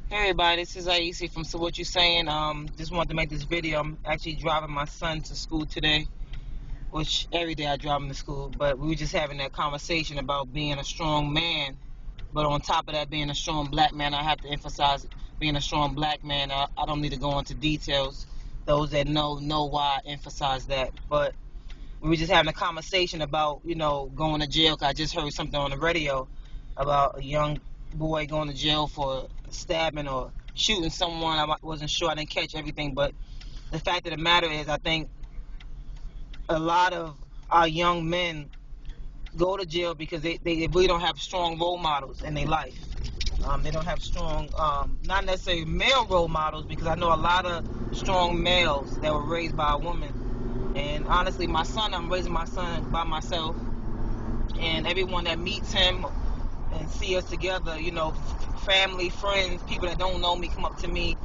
Hey everybody, this is Aisi from So What You Saying. Just wanted to make this video. I'm actually driving my son to school today, which every day I drive him to school. But we were just having that conversation about being a strong man. But on top of that, being a strong black man, I have to emphasize being a strong black man. I don't need to go into details. Those that know why I emphasize that. But we were just having a conversation about, going to jail. 'Cause I just heard something on the radio about a young boy going to jail for stabbing or shooting someone. I wasn't sure. I didn't catch everything. But the fact of the matter is, I think a lot of our young men go to jail because they really don't have strong role models in their life. They don't have strong, not necessarily male role models, because I know a lot of strong males that were raised by a woman. And honestly, I'm raising my son by myself. And everyone that meets him and see us together, family, friends, people that don't know me come up to me,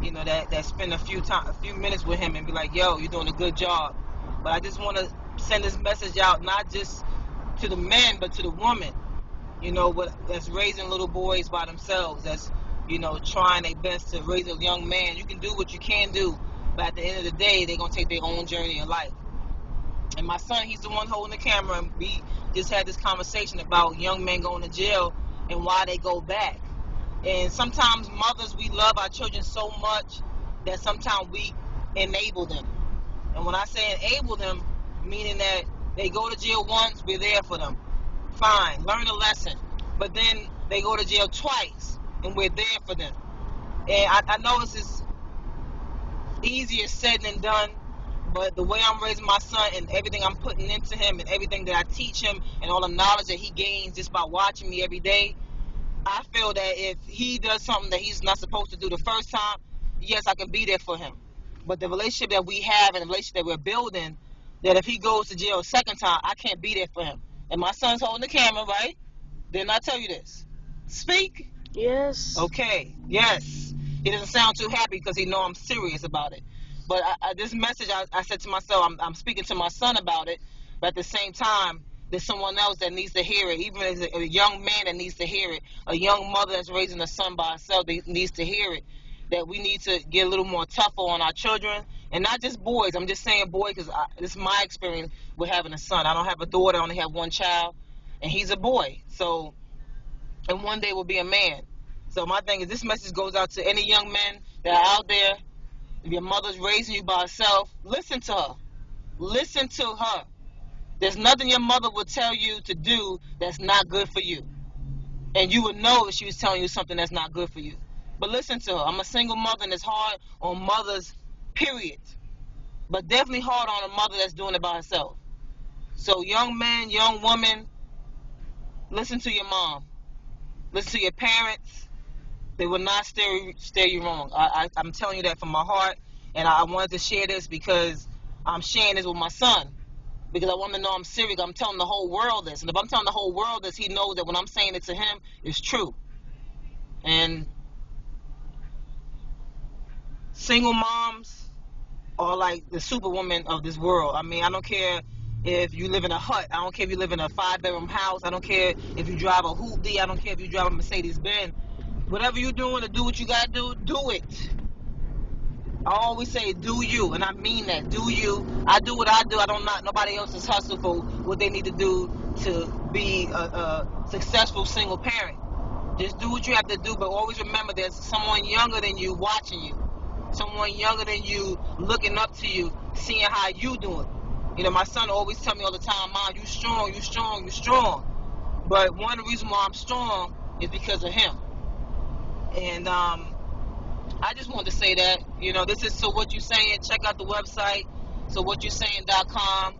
that spend a few minutes with him and be like, yo, you're doing a good job. But I just want to send this message out, not just to the men, but to the women, that's raising little boys by themselves, that's, trying their best to raise a young man. You can do what you can do, but at the end of the day, they're going to take their own journey in life. And my son, he's the one holding the camera, and we just had this conversation about young men going to jail and why they go back. And sometimes mothers, we love our children so much that sometimes we enable them. And when I say enable them, meaning that they go to jail once, we're there for them. Fine, learn a lesson. But then they go to jail twice, and we're there for them. And I know this is easier said than done, but the way I'm raising my son and everything I'm putting into him and everything that I teach him and all the knowledge that he gains just by watching me every day, I feel that if he does something that he's not supposed to do the first time, yes, I can be there for him. But the relationship that we have and the relationship that we're building, that if he goes to jail a second time, I can't be there for him. And my son's holding the camera, right? Didn't I tell you this? Speak. Yes. Okay. Yes. He doesn't sound too happy because he know I'm serious about it. But this message, I said to myself, I'm speaking to my son about it. But at the same time, there's someone else that needs to hear it. Even as a young man that needs to hear it. A young mother that's raising a son by herself that needs to hear it. That we need to get a little more tougher on our children. And not just boys. I'm just saying boy because this is my experience with having a son. I don't have a daughter. I only have one child. And he's a boy. So, and one day will be a man. So my thing is, this message goes out to any young men that are out there. If your mother's raising you by herself, listen to her. Listen to her. There's nothing your mother would tell you to do that's not good for you. And you would know if she was telling you something that's not good for you. But listen to her. I'm a single mother, and it's hard on mothers, period. But definitely hard on a mother that's doing it by herself. So young man, young woman, listen to your mom. Listen to your parents. They will not steer you wrong. I'm telling you that from my heart, and I wanted to share this because I'm sharing this with my son, because I want him to know I'm serious. I'm telling the whole world this, and if I'm telling the whole world this, he knows that when I'm saying it to him, it's true. And single moms are like the superwoman of this world. I mean, I don't care if you live in a hut. I don't care if you live in a 5-bedroom house. I don't care if you drive a hoopty. I don't care if you drive a Mercedes-Benz. Whatever you're doing to do what you gotta do it. I always say, do you, and I mean that. Do you? I do what I do. I don't knock nobody else's hustle for what they need to do to be a successful single parent. Just do what you have to do, but always remember there's someone younger than you watching you. Someone younger than you looking up to you, seeing how you doing. My son always tell me all the time, Mom, you strong, you strong, you strong. But one reason why I'm strong is because of him. And I just wanted to say that, this is So What You Saying. Check out the website, sowhatyousaying.com.